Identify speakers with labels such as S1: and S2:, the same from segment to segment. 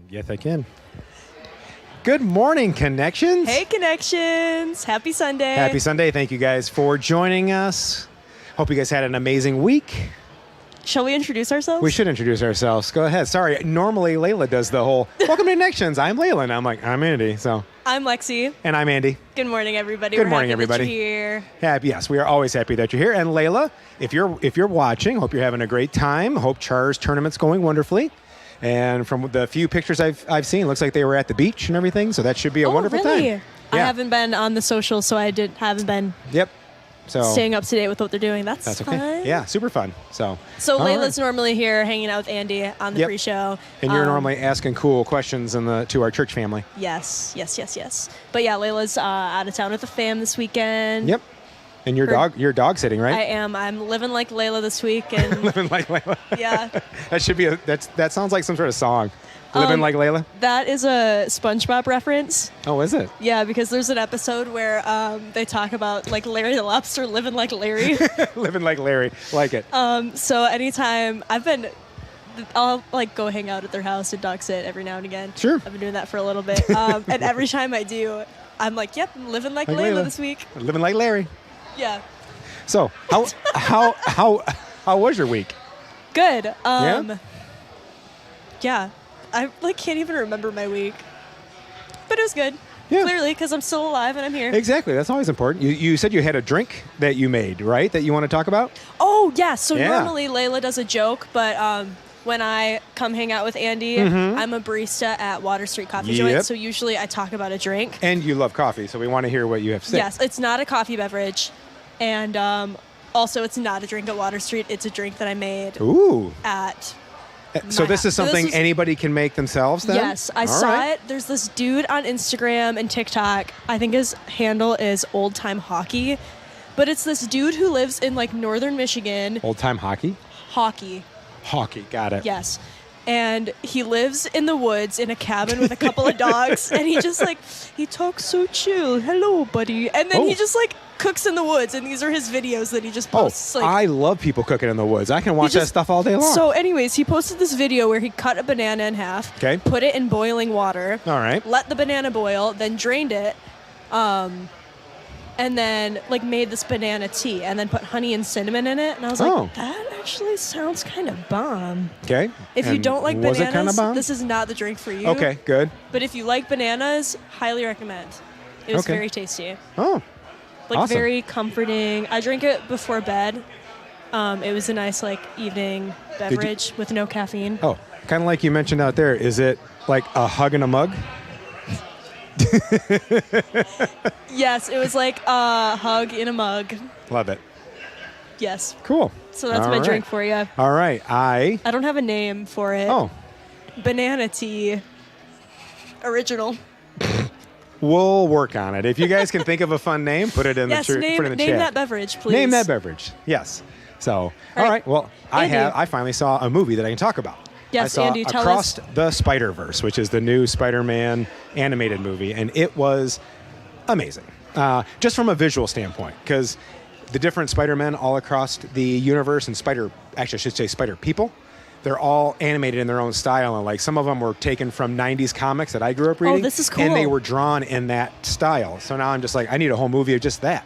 S1: Yes, I can. Good morning, Connections.
S2: Hey, Connections. Happy Sunday.
S1: Happy Sunday. Thank you guys for joining us. Hope you guys had an amazing week.
S2: Shall we introduce ourselves?
S1: We should introduce ourselves. Go ahead. Sorry. Normally, Layla does the whole, welcome to Connections. I'm Layla. And I'm like, I'm Andy. So.
S2: I'm Lexy.
S1: And I'm Andy.
S2: Good morning, everybody.
S1: Good morning, everybody.
S2: That you're here.
S1: Happy, yes, we are always happy that you're here. And Layla, if you're watching, hope you're having a great time. Hope Char's tournament's going wonderfully. And from the few pictures I've seen, it looks like they were at the beach and everything. So that should be a wonderful
S2: really?
S1: time.
S2: I haven't been on the socials, so I haven't been staying up to date with what they're doing. That's
S1: okay.
S2: fun.
S1: Yeah, super fun. So
S2: Layla's normally here hanging out with Andy on the pre-show.
S1: And you're normally asking cool questions to our church family.
S2: Yes. But yeah, Layla's out of town with the fam this weekend.
S1: Yep. And you're dog sitting, right?
S2: I am. I'm living like Layla this week. And
S1: living like Layla.
S2: Yeah.
S1: That should be that sounds like some sort of song. Living like Layla?
S2: That is a SpongeBob reference.
S1: Oh, is it?
S2: Yeah, because there's an episode where they talk about like Larry the Lobster living like Larry.
S1: Living like Larry. Like it.
S2: So anytime I'll like go hang out at their house and dog sit every now and again.
S1: Sure.
S2: I've been doing that for a little bit. And every time I do, I'm like, yep, I'm living like Layla this week.
S1: Living like Larry.
S2: Yeah.
S1: So how was your week?
S2: Good.
S1: Yeah.
S2: I can't even remember my week, but it was good.
S1: Yeah.
S2: Clearly, because I'm still alive and I'm here.
S1: Exactly. That's always important. You said you had a drink that you made, right? That you want to talk about?
S2: Oh yeah. So normally Layla does a joke, but when I come hang out with Andy, I'm a barista at Water Street Coffee Joint. So usually I talk about a drink.
S1: And you love coffee, so we want to hear what you have to say.
S2: Yes, it's not a coffee beverage, and also it's not a drink at Water Street. It's a drink that I made.
S1: Ooh.
S2: At.
S1: So this is something anybody can make themselves then?
S2: Yes, I saw it. There's this dude on Instagram and TikTok. I think his handle is Old Time Hockey. But it's this dude who lives in like northern Michigan.
S1: Old Time Hockey?
S2: Hockey, got it. Yes. And he lives in the woods in a cabin with a couple of dogs. And he talks so chill. Hello, buddy. And then he just cooks in the woods. And these are his videos that he just posts.
S1: I love people cooking in the woods. I can watch that stuff all day long.
S2: So anyways, he posted this video where he cut a banana in half.
S1: Okay.
S2: Put it in boiling water.
S1: All right.
S2: Let the banana boil, then drained it. And then made this banana tea and then put honey and cinnamon in it. And I was like, that actually sounds kind of bomb.
S1: Okay.
S2: If you don't like
S1: was
S2: bananas,
S1: it kind of bomb?
S2: this is not the drink for you.
S1: Okay, good.
S2: But if you like bananas, highly recommend. It was very tasty.
S1: Oh, awesome.
S2: Very comforting. I drink it before bed. It was a nice evening beverage with no caffeine.
S1: Oh, kind of like you mentioned out there. Is it like a hug in a mug?
S2: Yes, it was like a hug in a mug.
S1: Love it.
S2: Yes.
S1: Cool.
S2: So that's my drink for you.
S1: All right.
S2: I don't have a name for it.
S1: Oh.
S2: Banana tea. Original.
S1: We'll work on it. If you guys can think of a fun name, put it in the chat.
S2: Name that beverage, please.
S1: Name that beverage. Yes. So, all right. Well, I finally saw a movie that I can talk about.
S2: Yes,
S1: I saw
S2: Andy, tell
S1: Across
S2: us.
S1: the Spider-Verse, which is the new Spider-Man animated movie, and it was amazing. Just from a visual standpoint, because the different Spider-Men all across the universe and Spider people, they're all animated in their own style, and some of them were taken from 90s comics that I grew up reading.
S2: Oh, this is cool.
S1: And they were drawn in that style. So now I'm just I need a whole movie of just that.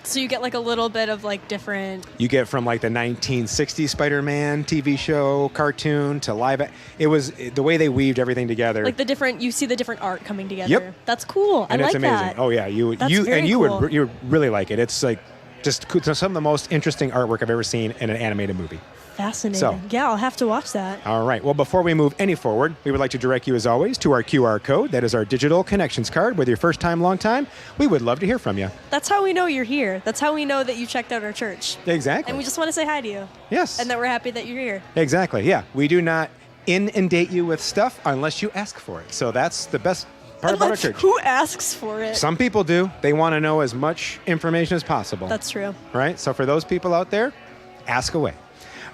S2: So you get a little bit of different.
S1: You get from the 1960s Spider-Man TV show, cartoon to live. It was the way they weaved everything together.
S2: You see the different art coming together.
S1: Yep.
S2: That's cool.
S1: And it's amazing.
S2: That.
S1: Oh yeah, you would really like it. It's just some of the most interesting artwork I've ever seen in an animated movie.
S2: Fascinating.
S1: So,
S2: yeah, I'll have to watch that.
S1: All right. Well, before we move any forward, we would like to direct you, as always, to our QR code. That is our digital connections card. Whether you're first time, long time, we would love to hear from you.
S2: That's how we know you're here. That's how we know that you checked out our church.
S1: Exactly.
S2: And we just want to say hi to you.
S1: Yes.
S2: And that we're happy that you're here.
S1: Exactly. Yeah. We do not inundate you with stuff unless you ask for it. So that's the best part about our church.
S2: Who asks for it?
S1: Some people do. They want to know as much information as possible.
S2: That's true.
S1: Right? So for those people out there, ask away.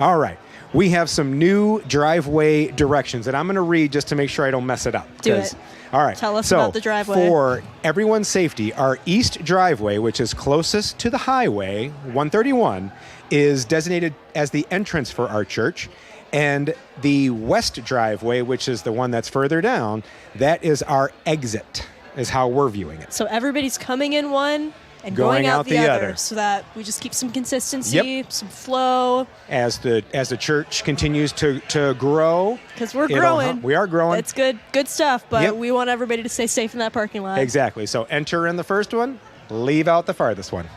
S1: All right. We have some new driveway directions that I'm going to read just to make sure I don't mess it up.
S2: Do it.
S1: All right.
S2: Tell us about the driveway.
S1: For everyone's safety, our east driveway, which is closest to the highway, 131, is designated as the entrance for our church. And the west driveway, which is the one that's further down, that is our exit, is how we're viewing it.
S2: So everybody's coming in one and going out the other, so that we just keep some consistency, some flow.
S1: As the church continues to grow.
S2: Because we're growing.
S1: We are growing.
S2: It's good stuff, but we want everybody to stay safe in that parking lot.
S1: Exactly. So enter in the first one, leave out the farthest one.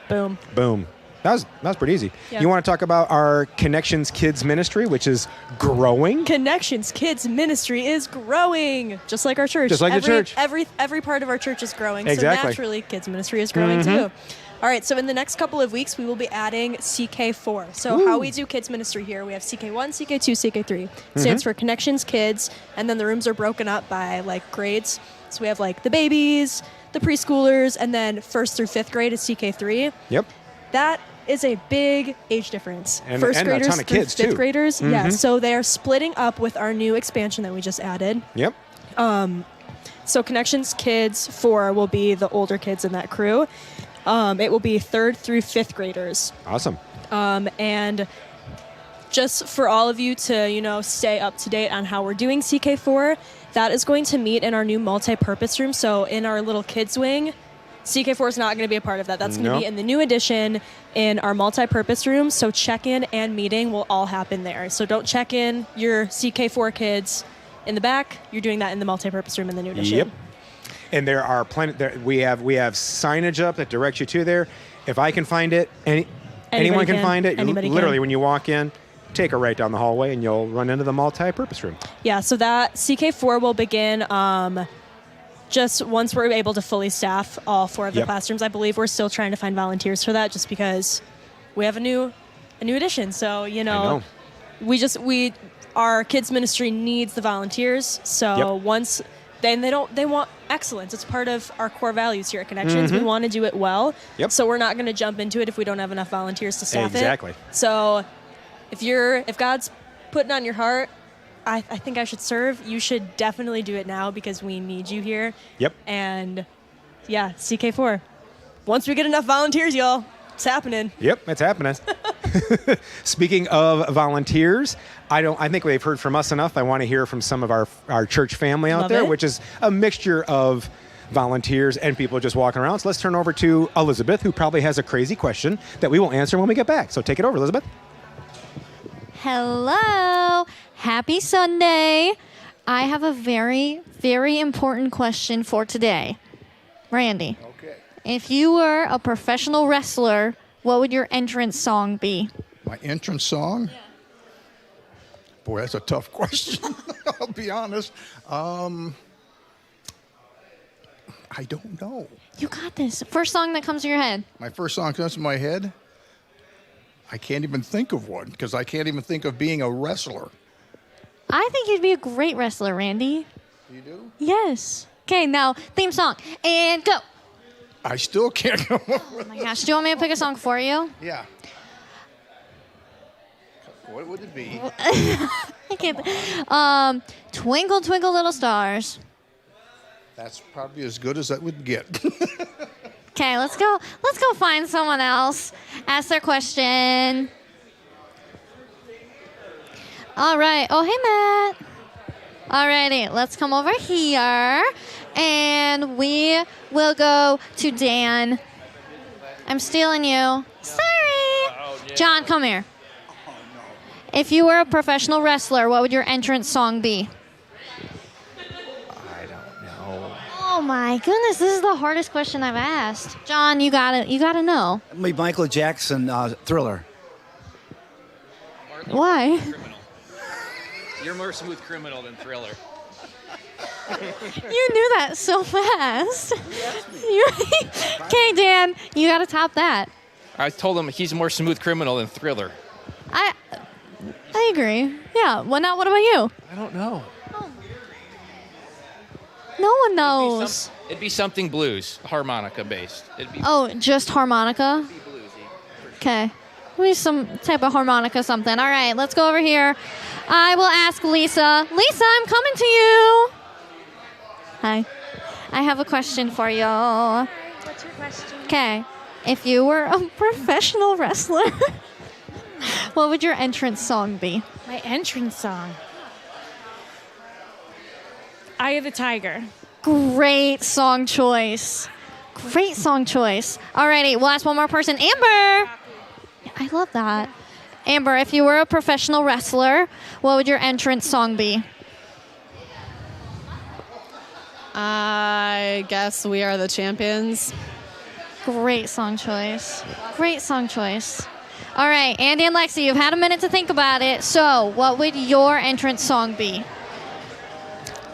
S2: Boom.
S1: Boom. That was pretty easy.
S2: Yeah.
S1: You want to talk about our Connections Kids Ministry, which is growing?
S2: Connections Kids Ministry is growing, just like our church.
S1: Just like the church.
S2: Every part of our church is growing.
S1: Exactly.
S2: So naturally, Kids Ministry is growing too. All right, so in the next couple of weeks, we will be adding CK4. So how we do Kids Ministry here, we have CK1, CK2, CK3. Stands for Connections Kids, and then the rooms are broken up by like grades. So we have like the babies, the preschoolers, and then 1st through 5th grade is CK3.
S1: Yep.
S2: That is a big age difference.
S1: And
S2: First
S1: and
S2: graders
S1: a ton of
S2: through
S1: kids,
S2: 5th
S1: too.
S2: graders. Yeah, so they are splitting up with our new expansion that we just added.
S1: Yep.
S2: So Connections Kids 4 will be the older kids in that crew. It will be 3rd through 5th graders.
S1: Awesome.
S2: And just for all of you to, stay up to date on how we're doing CK4, that is going to meet in our new multi-purpose room. So in our little kids wing, CK4 is not going to be a part of that. That's going to be in the new addition in our multi-purpose room. So check-in and meeting will all happen there. So don't check in your CK4 kids in the back. You're doing that in the multi-purpose room in the new addition.
S1: Yep. And there are plenty. We have signage up that directs you to there. If I can find it, anyone can find it.
S2: Anybody
S1: Literally,
S2: can.
S1: when you walk in, take a right down the hallway, and you'll run into the multi-purpose room.
S2: Yeah. So that CK4 will begin. Just once we're able to fully staff all 4 of the classrooms. I believe we're still trying to find volunteers for that, just because we have a new addition. So
S1: I know.
S2: our kids ministry needs the volunteers. So once they want excellence. It's part of our core values here at Connections. We want to do it well.
S1: Yep.
S2: So we're not going to jump into it if we don't have enough volunteers to staff it.
S1: Exactly.
S2: So if God's putting on your heart, I think I should serve, you should definitely do it now, because we need you here.
S1: Yep.
S2: And CK4. Once we get enough volunteers, y'all, it's happening.
S1: Yep, it's happening. Speaking of volunteers, I think they've heard from us enough. I want to hear from some of our church family out there, which is a mixture of volunteers and people just walking around. So let's turn over to Elizabeth, who probably has a crazy question that we will answer when we get back. So take it over, Elizabeth.
S3: Hello. Happy Sunday. I have a very, very important question for today. Randy.
S4: Okay.
S3: If you were a professional wrestler, what would your entrance song be?
S4: My entrance song? Yeah. Boy, that's a tough question. I'll be honest. I don't know.
S3: You got this. First song that comes to your head.
S4: My first song comes to my head. I can't even think of one, because I can't even think of being a wrestler.
S3: I think you'd be a great wrestler, Randy.
S4: You do?
S3: Yes. Okay, now, theme song. And go.
S4: I still can't come up with
S3: Oh my gosh, do you want me to pick a song for you?
S4: Yeah. What would it be?
S3: I can't. Twinkle, Twinkle, Little Stars.
S4: That's probably as good as that would get.
S3: Okay, let's go find someone else. Ask their question. All right. Oh, hey, Matt. Alrighty, let's come over here. And we will go to Dan. I'm stealing you. Sorry. John, come here. If you were a professional wrestler, what would your entrance song be?
S1: I don't know.
S3: Oh my goodness, this is the hardest question I've asked. John, you gotta know.
S5: Michael Jackson, Thriller.
S3: Why?
S6: Criminal. You're more smooth criminal than Thriller.
S3: You knew that so fast. Okay, Dan, you gotta top that.
S6: I told him he's more smooth criminal than Thriller.
S3: I agree. Yeah. What about you?
S6: I don't know.
S3: No one knows.
S6: It'd be something blues, harmonica based. It'd be
S3: Oh, just harmonica?
S6: bluesy.
S3: Okay. Maybe some type of harmonica something. All right, let's go over here. I will ask Lisa. Lisa, I'm coming to you. Hi. I have a question for you.
S7: What's your question?
S3: Okay. If you were a professional wrestler, what would your entrance song be?
S7: My entrance song. Eye of the Tiger.
S3: Great song choice. Great song choice. Alrighty, we'll ask one more person. Amber! I love that. Amber, if you were a professional wrestler, what would your entrance song be?
S8: I guess We Are the Champions.
S3: Great song choice. Great song choice. All right, Andy and Lexy, you've had a minute to think about it. So, what would your entrance song be?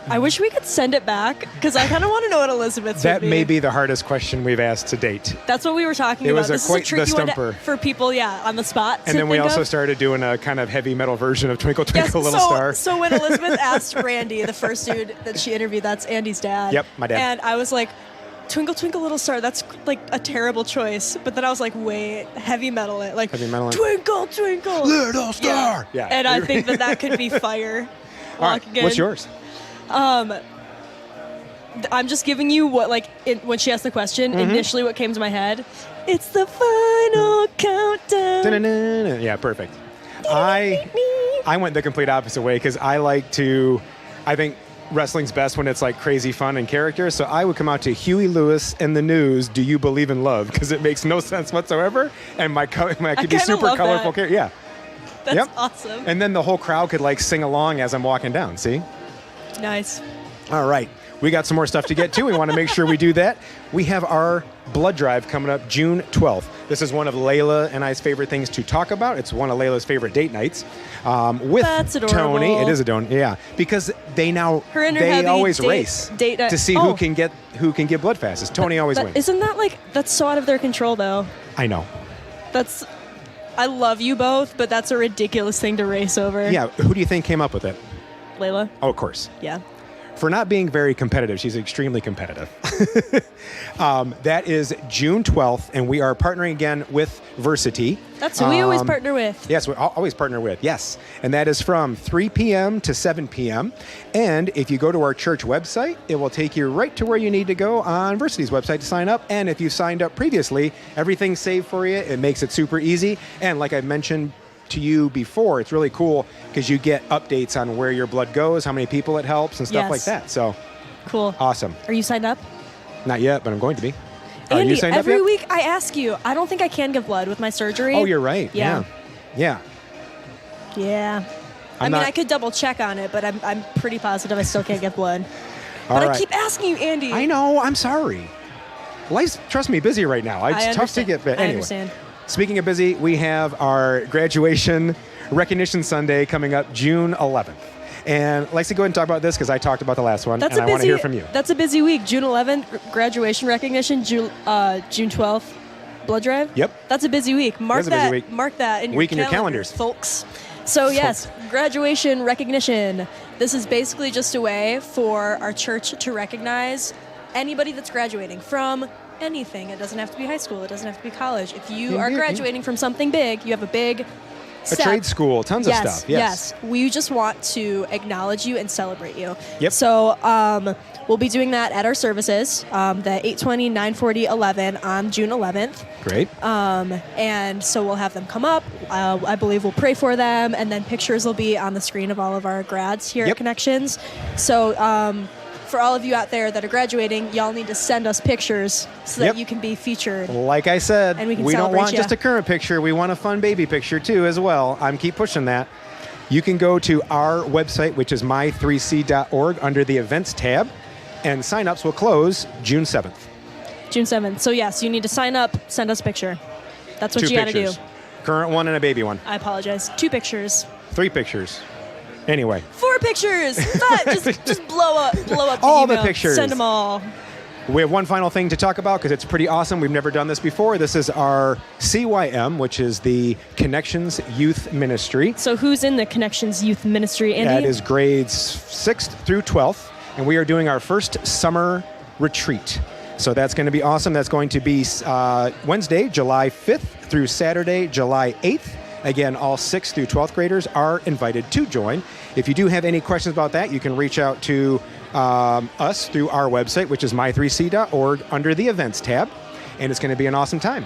S2: I wish we could send it back because I kind of want to know what Elizabeth's
S1: That
S2: would be.
S1: may be the hardest question we've asked to date.
S2: That's what we were talking
S1: It
S2: about.
S1: was
S2: This
S1: quite
S2: is a tricky
S1: the
S2: one
S1: stumper.
S2: for people, on the spot.
S1: And then we also started doing a kind of heavy metal version of Twinkle Twinkle Little Star.
S2: So when Elizabeth asked Randy, the first dude that she interviewed, that's Andy's dad.
S1: Yep, my dad.
S2: And I was like, Twinkle Twinkle Little Star, that's like a terrible choice. But then I was like, wait, heavy metal it. Like,
S1: Heavy metal it.
S2: Twinkle Twinkle
S1: Little Star! Yeah.
S2: And I think that could be fire.
S1: All right,
S2: Walking in.
S1: what's yours?
S2: I'm just giving you what, when she asked the question,
S1: Mm-hmm.
S2: initially what came to my head. It's the final countdown.
S1: Da-na-na-na. Yeah, perfect. I went the complete opposite way because I think wrestling's best when it's like crazy fun and character. So I would come out to Huey Lewis and the News, Do You Believe in Love? Because it makes no sense whatsoever. And I could be
S2: kinda
S1: super
S2: love
S1: colorful
S2: that.
S1: character. Yeah.
S2: That's
S1: Yep.
S2: awesome.
S1: And then the whole crowd could like sing along as I'm walking down. See?
S2: Nice.
S1: All right. We got some more stuff to get to. We want to make sure we do that. We have our blood drive coming up June 12th. This is one of Layla and I's favorite things to talk about. It's one of Layla's favorite date nights with
S2: That's adorable.
S1: Tony. It is adorable, yeah, because
S2: Her and her
S1: they
S2: hubby
S1: always
S2: date-
S1: race
S2: date night.
S1: to see
S2: Oh.
S1: who can get blood fastest. Tony always wins.
S2: Isn't that that's so out of their control though?
S1: I know.
S2: I love you both, but that's a ridiculous thing to race over.
S1: Yeah, who do you think came up with it?
S2: Layla.
S1: Oh, of course.
S2: Yeah.
S1: For not being very competitive, she's extremely competitive. That is June 12th, and we are partnering again with Versity.
S2: That's who we always partner with.
S1: Yes, we always partner with, yes. And that is from 3 p.m. to 7 p.m. And if you go to our church website, it will take you right to where you need to go on Versity's website to sign up. And if you signed up previously, everything's saved for you. It makes it super easy. And like I mentioned to you before, it's really cool because you get updates on where your blood goes, how many people it helps, and stuff
S2: Yes.
S1: like that. So
S2: Cool.
S1: awesome.
S2: Are you signed up?
S1: Not yet, but I'm going to be. Are
S2: Andy,
S1: you signed up
S2: every
S1: yet?
S2: week I ask you. I don't think I can give blood with my surgery.
S1: Oh, you're right.
S2: Yeah.
S1: Yeah.
S2: Yeah. I
S1: I'm
S2: mean,
S1: not-
S2: I could double check on it, but I'm pretty positive I still can't give blood.
S1: All
S2: But I
S1: right.
S2: keep asking you, Andy.
S1: I know. I'm sorry. Life's, trust me, busy right now. It's tough to
S2: understand.
S1: get fit.
S2: I
S1: Anyway,
S2: understand.
S1: speaking of busy, we have our graduation recognition Sunday coming up June 11th. And Lexi, go ahead and talk about this because I talked about the last one,
S2: That's
S1: and
S2: a
S1: I want to
S2: busy.
S1: hear from you.
S2: That's a busy week. June 11th, graduation recognition. June 12th, blood drive.
S1: Yep.
S2: That's a busy week. Mark
S1: is a busy
S2: that.
S1: week.
S2: Mark that in
S1: Week in
S2: your
S1: your calendars.
S2: folks. So yes, graduation recognition. This is basically just a way for our church to recognize anybody that's graduating from anything. It doesn't have to be high school. It doesn't have to be college. If you are
S1: Indeed.
S2: graduating from something big, you have a big
S1: A
S2: step.
S1: trade school, tons of
S2: Yes,
S1: stuff. Yes.
S2: We just want to acknowledge you and celebrate you.
S1: Yep.
S2: So we'll be doing that at our services, the 8:20, 9:40, 11 on June 11th.
S1: Great.
S2: And so we'll have them come up. I believe we'll pray for them, and then pictures will be on the screen of all of our grads here
S1: Yep.
S2: at Connections. So for all of you out there that are graduating, y'all need to send us pictures so
S1: Yep.
S2: that you can be featured.
S1: Like I said,
S2: And we can
S1: don't
S2: celebrate
S1: want
S2: ya.
S1: just a current picture. We want a fun baby picture too as well. I'm keep pushing that. You can go to our website, which is my3c.org, under the events tab, and signups will close June 7th.
S2: June 7th. So yes, you need to sign up, send us a picture. That's what
S1: Two
S2: you got to do.
S1: pictures. Current one and a baby one.
S2: I apologize. 2 pictures.
S1: 3 pictures. Anyway,
S2: 4 pictures. just blow up
S1: All the
S2: email.
S1: pictures.
S2: Send them all.
S1: we have one final thing to talk about because it's pretty awesome. We've never done this before. This is our CYM, which is the Connections Youth Ministry.
S2: So who's in the Connections Youth Ministry, Andy?
S1: That is grades 6th through 12th, and we are doing our first summer retreat. So that's going to be awesome. That's going to be Wednesday, July 5th through Saturday, July 8th. Again, all 6th through 12th graders are invited to join. If you do have any questions about that, you can reach out to us through our website, which is my3c.org, under the events tab, and it's going to be an awesome time.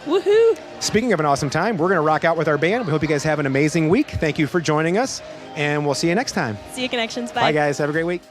S2: Woohoo!
S1: Speaking of an awesome time, we're going to rock out with our band. We hope you guys have an amazing week. Thank you for joining us, and we'll see you next time.
S2: See you, Connections. Bye.
S1: Bye, guys. Have a great week.